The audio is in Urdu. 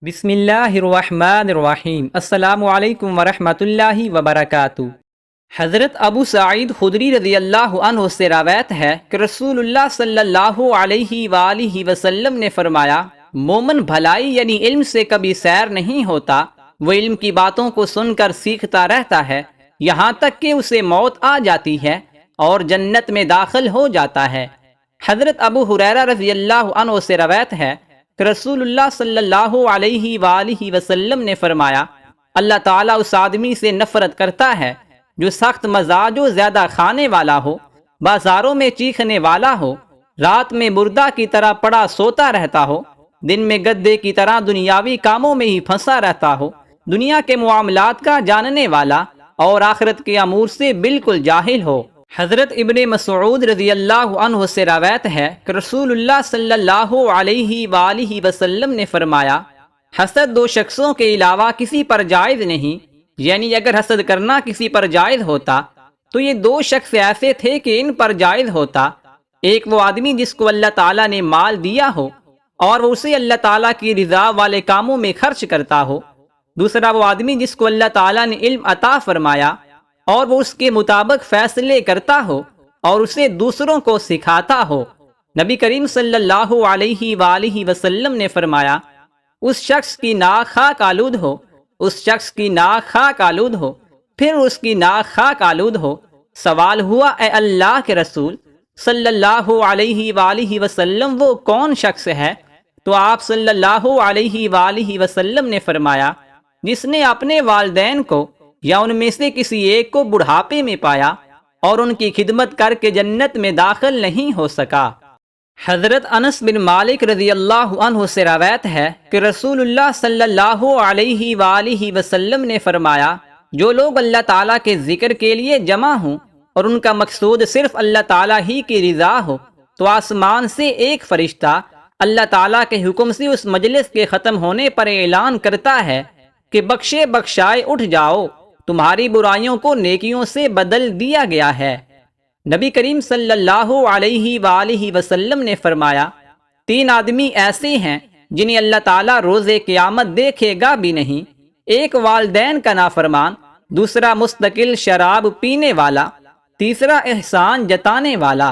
بسم اللہ الرحمن الرحیم۔ السلام علیکم ورحمۃ اللہ وبرکاتہ۔ حضرت ابو سعید خدری رضی اللہ عنہ سے روایت ہے کہ رسول اللہ صلی اللہ علیہ وآلہ وسلم نے فرمایا، مومن بھلائی یعنی علم سے کبھی سیر نہیں ہوتا، وہ علم کی باتوں کو سن کر سیکھتا رہتا ہے یہاں تک کہ اسے موت آ جاتی ہے اور جنت میں داخل ہو جاتا ہے۔ حضرت ابو ہریرہ رضی اللہ عنہ سے روایت ہے کہ رسول اللہ صلی اللہ علیہ وآلہ وسلم نے فرمایا، اللہ تعالیٰ اس آدمی سے نفرت کرتا ہے جو سخت مزاج و زیادہ کھانے والا ہو، بازاروں میں چیخنے والا ہو، رات میں مردہ کی طرح پڑا سوتا رہتا ہو، دن میں گدے کی طرح دنیاوی کاموں میں ہی پھنسا رہتا ہو، دنیا کے معاملات کا جاننے والا اور آخرت کے امور سے بالکل جاہل ہو۔ حضرت ابن مسعود رضی اللہ عنہ سے روایت ہے کہ رسول اللہ صلی اللہ علیہ وآلہ وسلم نے فرمایا، حسد دو شخصوں کے علاوہ کسی پر جائز نہیں، یعنی اگر حسد کرنا کسی پر جائز ہوتا تو یہ دو شخص ایسے تھے کہ ان پر جائز ہوتا۔ ایک وہ آدمی جس کو اللہ تعالیٰ نے مال دیا ہو اور وہ اسے اللہ تعالیٰ کی رضا والے کاموں میں خرچ کرتا ہو، دوسرا وہ آدمی جس کو اللہ تعالیٰ نے علم عطا فرمایا اور وہ اس کے مطابق فیصلے کرتا ہو اور اسے دوسروں کو سکھاتا ہو۔ نبی کریم صلی اللہ علیہ وآلہ وسلم نے فرمایا، اس شخص کی ناک خاک آلود ہو، اس شخص کی ناک خاک آلود ہو، پھر اس کی ناک خاک آلود ہو۔ سوال ہوا، اے اللہ کے رسول صلی اللہ علیہ وآلہ وسلم، وہ کون شخص ہے؟ تو آپ صلی اللہ علیہ وآلہ وسلم نے فرمایا، جس نے اپنے والدین کو یا ان میں سے کسی ایک کو بڑھاپے میں پایا اور ان کی خدمت کر کے جنت میں داخل نہیں ہو سکا۔ حضرت انس بن مالک رضی اللہ عنہ سے روایت ہے کہ رسول اللہ صلی اللہ علیہ وآلہ وسلم نے فرمایا، جو لوگ اللہ تعالیٰ کے ذکر کے لیے جمع ہوں اور ان کا مقصود صرف اللہ تعالیٰ ہی کی رضا ہو، تو آسمان سے ایک فرشتہ اللہ تعالیٰ کے حکم سے اس مجلس کے ختم ہونے پر اعلان کرتا ہے کہ بخشے بخشائے اٹھ جاؤ، تمہاری برائیوں کو نیکیوں سے بدل دیا گیا ہے۔ نبی کریم صلی اللہ علیہ وآلہ وسلم نے فرمایا، تین آدمی ایسے ہیں جنہیں اللہ تعالیٰ روز قیامت دیکھے گا بھی نہیں، ایک والدین کا نافرمان، دوسرا مستقل شراب پینے والا، تیسرا احسان جتانے والا۔